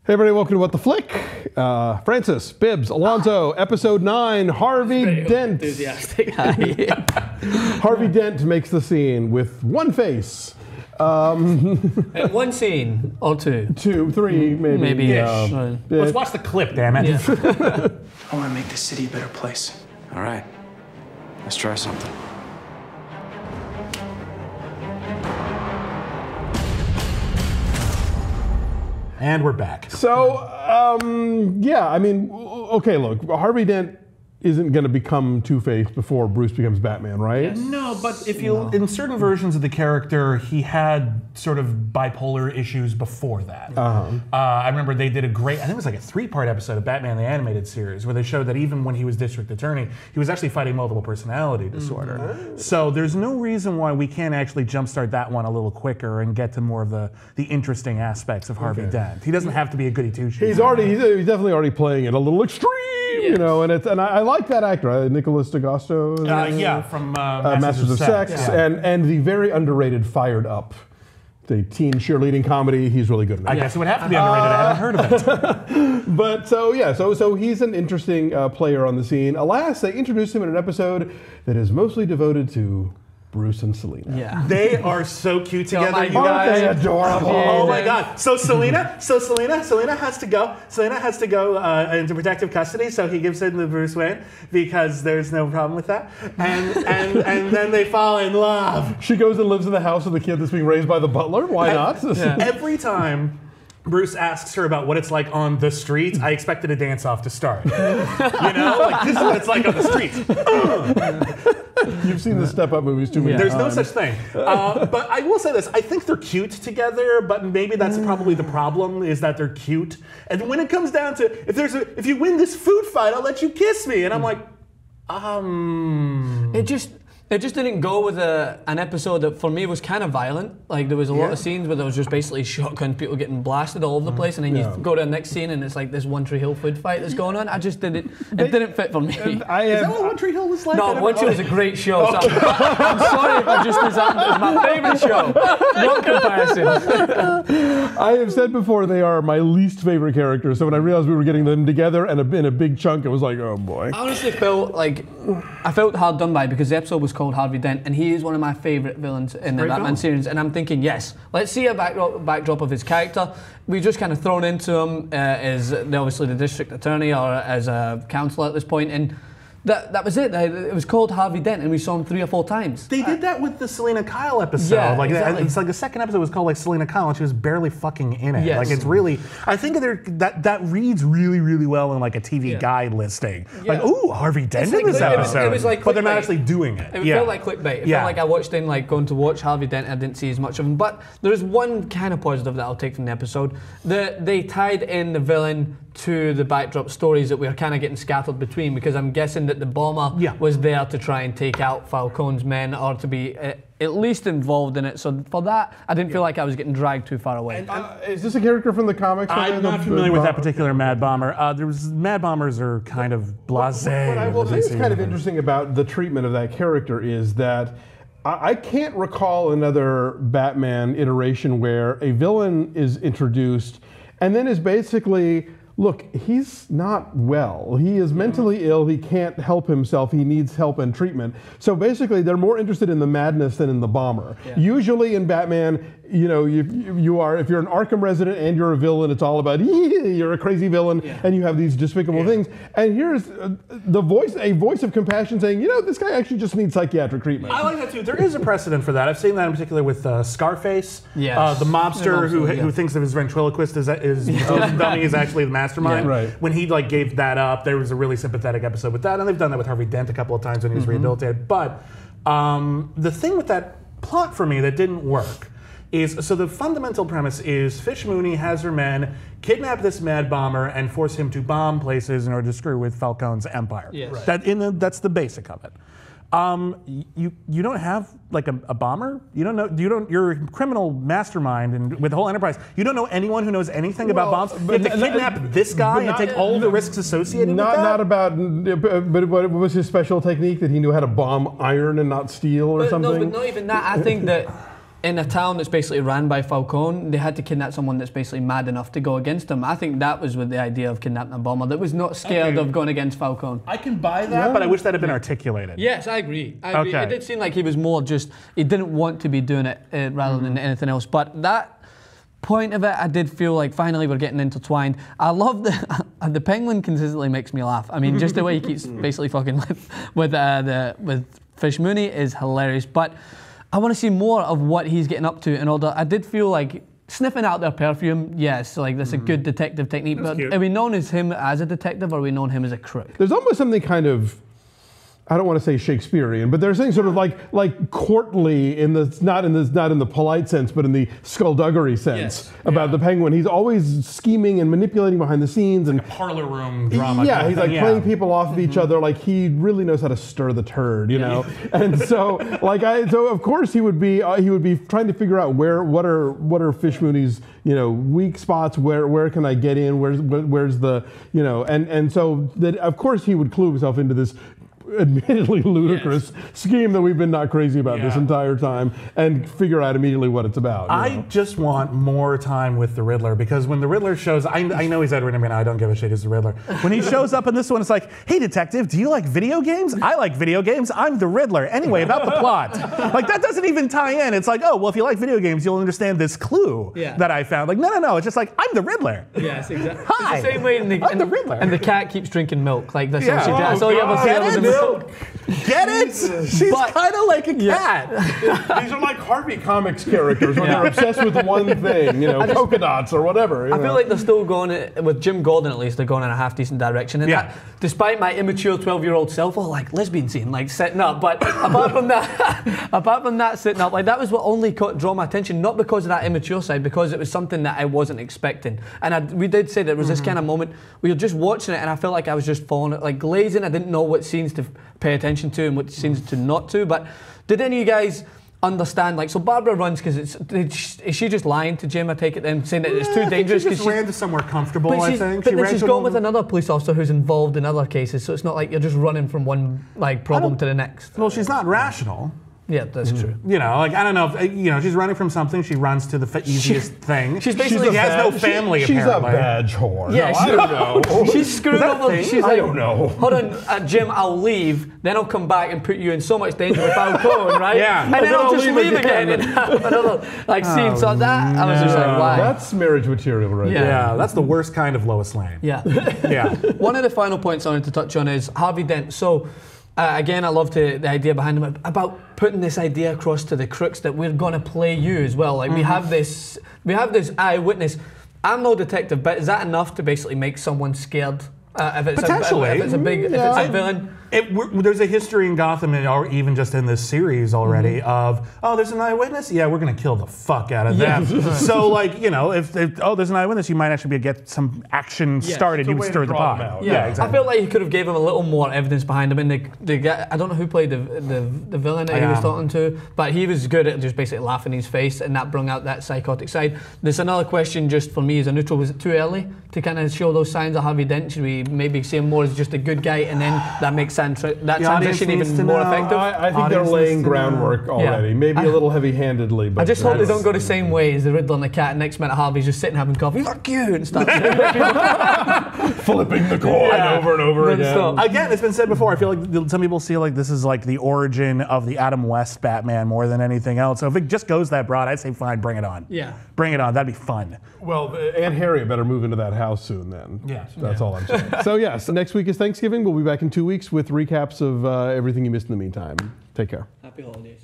Hey everybody, welcome to What the Flick. Francis, Bibbs, Alonso, episode 9, Harvey Dent. Enthusiastic. Harvey Dent makes the scene with one face. One scene or two? Two, three, maybe. Maybe-ish. Let's watch the clip, damn it. Yeah. I want to make the city a better place. All right, let's try something. And we're back. So, yeah, I mean, okay, look, Harvey Dent isn't going to become Two-Face before Bruce becomes Batman, right? Yes. No, but if you, in certain versions of the character, he had sort of bipolar issues before that. I remember they did a great, I think it was like a 3-part episode of Batman the Animated Series, where they showed that even when he was district attorney, he was actually fighting multiple personality disorder. So there's no reason why we can't actually jumpstart that one a little quicker and get to more of the interesting aspects of Harvey Dent. He doesn't have to be a goody two-shoes. He's definitely already playing it a little extreme, you know, and I like that actor, Nicholas D'Agosto. Yeah, from Masters of Sex, and the very underrated Fired Up, the teen cheerleading comedy. He's really good in that. I guess it would have to be underrated. I haven't heard of it. But so yeah, so he's an interesting player on the scene. Alas, they introduced him in an episode that is mostly devoted to Bruce and Selina. Yeah. They are so cute together, you Aren't guys. they adorable? Oh my God! So Selina has to go. Selina has to go into protective custody. So he gives in to Bruce Wayne because there's no problem with that. And then they fall in love. She goes and lives in the house of the kid that's being raised by the butler. Why not? Every time Bruce asks her about what it's like on the street, I expected a dance-off to start. You know, like this is what it's like on the street. You've seen the Step Up movies too many There's times. no such thing. But I will say this: I think they're cute together. But maybe that's probably the problem, is that they're cute. And when it comes down to if you win this food fight, I'll let you kiss me. And I'm like, It just didn't go with an episode that for me was kind of violent. Like there was a lot of scenes where there was just basically shotgun people getting blasted all over the place, and then you go to the next scene and it's like this One Tree Hill food fight that's going on. I just didn't. It didn't fit for me. is that what One Tree Hill was like? No, One Tree was a great show. So I'm sorry if I just presented it as my favorite show. No comparison. I have said before they are my least favorite characters. So when I realized we were getting them together and in a big chunk, it was like, oh boy. I honestly felt hard done by because the episode was called Harvey Dent, and he is one of my favourite villains in the Batman series. And I'm thinking, yes, let's see a backdrop of his character. We've just kind of thrown into him as obviously the district attorney or as a counsellor at this point, and that was it. It was called Harvey Dent, and we saw him 3 or 4 times. They did that with the Selina Kyle episode. Yeah, like exactly. It's like the second episode was called like Selina Kyle, and she was barely fucking in it. Yes. Like it's really, I think that reads really, really well in like a TV guide listing. Like, ooh, Harvey Dent in this episode. It was like but they're not clickbait. actually doing it. It felt like clickbait. It felt like I watched in going to watch Harvey Dent and I didn't see as much of him. But there is one kind of positive that I'll take from the episode. They tied in the villain to the backdrop stories that we are kind of getting scattered between, because I'm guessing that the bomber was there to try and take out Falcone's men or to be at least involved in it. So for that, I didn't feel like I was getting dragged too far away. Is this a character from the comics? I'm not familiar with that particular Mad Bomber. Mad Bombers are kind of blasé. What I will say is kind of interesting about the treatment of that character is that I can't recall another Batman iteration where a villain is introduced and then is basically, look, he's not well. He is mentally ill. He can't help himself. He needs help and treatment. So basically, they're more interested in the madness than in the bomber. Yeah. Usually in Batman, you know, if you're an Arkham resident and you're a villain, it's all about you're a crazy villain and you have these despicable things. And here's a voice of compassion saying, you know, this guy actually just needs psychiatric treatment. I like that too. There is a precedent for that. I've seen that in particular with Scarface, the mobster who thinks of his ventriloquist as dummy is actually the mastermind. When he gave that up, there was a really sympathetic episode with that, and they've done that with Harvey Dent a couple of times when he was rehabilitated. But the thing with that plot for me that didn't work is, so the fundamental premise is Mooney has her men kidnap this mad bomber and force him to bomb places in order to screw with Falcone's empire. Yes. That's the basic of it. You don't have like a bomber. You're a criminal mastermind, and with the whole enterprise, you don't know anyone who knows anything about bombs. You have to kidnap this guy and take all the risks associated with that. But what was his special technique, that he knew how to bomb iron and not steel or something? No, but not even that. I think that in a town that's basically ran by Falcone, they had to kidnap someone that's basically mad enough to go against him. I think that was with the idea of kidnapping a bomber that was not scared of going against Falcone. I can buy that, but I wish that had been articulated. Yes, I agree. Okay. It did seem like he was more just, he didn't want to be doing it rather than anything else. But that point of it, I did feel like finally we're getting intertwined. I love the Penguin consistently makes me laugh. I mean, just the way he keeps basically fucking with Fish Mooney is hilarious. But I want to see more of what he's getting up to in order. I did feel like sniffing out their perfume, yes, like that's a good detective technique. That's but cute. Are we known as him as a detective, or are we known him as a crook? There's almost something kind of, I don't want to say Shakespearean, but there's things sort of like courtly in the not in the polite sense, but in the skullduggery sense about the Penguin. He's always scheming and manipulating behind the scenes and like a parlor room drama. Yeah, he's like playing people off of each other. Like he really knows how to stir the turd, you know. And so so of course he would be trying to figure out what are Fish Mooney's weak spots. Where can I get in? Where's the and so that of course he would clue himself into this admittedly ludicrous scheme that we've been not crazy about this entire time and figure out immediately what it's about. I just want more time with the Riddler because when the Riddler shows, I know he's Edward Nygma, I don't give a shit, he's the Riddler. When he shows up in this one, it's like, hey detective, do you like video games? I like video games, I'm the Riddler. Anyway, about the plot. Like that doesn't even tie in. It's like, oh, well if you like video games, you'll understand this clue that I found. Like, no, it's just like, I'm the Riddler. Yes, exactly. Hi, it's the same way I'm the Riddler. And the cat keeps drinking milk. Like that's all she does. That's all you ever see of the milk. Get it? She's kind of like a cat. These are like Harvey Comics characters when they're obsessed with one thing, polka dots or whatever. I feel like they're still going, with Jim Gordon at least, they're going in a half decent direction. And that, despite my immature 12-year-old self, like lesbian scene, like setting up. But apart from that setting up, like that was what only draw my attention, not because of that immature side, because it was something that I wasn't expecting. And we did say there was this kind of moment where you're just watching it and I felt like I was just falling, like glazing. I didn't know what scenes to pay attention to and what scenes to not to. But did any of you guys understand, like, so Barbara runs because is she just lying to Jim, I take it then, saying that it's too dangerous? She just ran to somewhere comfortable, I think. But then she's gone with another police officer who's involved in other cases, so it's not like you're just running from one problem to the next. Well, she's not rational. Yeah, that's true. I don't know if, she's running from something, she runs to the easiest thing. She has no family, apparently. She's a badge whore. Yeah, I don't know. She's screwed over. She's I don't know. Hold on, Jim, I'll leave, then I'll come back and put you in so much danger with Falcone, right? Yeah. And then I'll just leave again and have another scene. So that, I was just like, why? That's marriage material right there. Yeah, that's the worst kind of Lois Lane. Yeah. Yeah. One of the final points I wanted to touch on is Harvey Dent. So, again, I loved the idea behind him about putting this idea across to the crooks that we're going to play you as well. Like we have this eyewitness. I'm no detective, but is that enough to basically make someone scared? Potentially. If it's a villain. There's a history in Gotham, or even just in this series already, of, there's an eyewitness? Yeah, we're going to kill the fuck out of them. So, if there's an eyewitness, you might actually get some action started. You would stir the pot. Yeah, exactly. I felt like you could have gave him a little more evidence behind him. And the guy, I don't know who played the villain that he was talking to, but he was good at just basically laughing in his face, and that brought out that psychotic side. There's another question just for me as a neutral. Was it too early to kind of show those signs of Harvey Dent? Should we maybe see him more as just a good guy, and then that makes that transition even more effective? I think they're laying groundwork already. Maybe a little heavy-handedly. But I just hope they don't go the same way as the Riddler and the cat. Next minute, Harvey's just sitting having coffee. Fuck you! And stuff. Flipping the coin over and over again. Again, it's been said before. I feel like some people see like this is like the origin of the Adam West Batman more than anything else. So if it just goes that broad, I'd say fine, bring it on. Yeah. Bring it on. That'd be fun. Well, Aunt Harriet better move into that house soon then. Yeah. That's all I'm saying. So yes, next week is Thanksgiving. We'll be back in 2 weeks with recaps of everything you missed in the meantime. Take care. Happy holidays.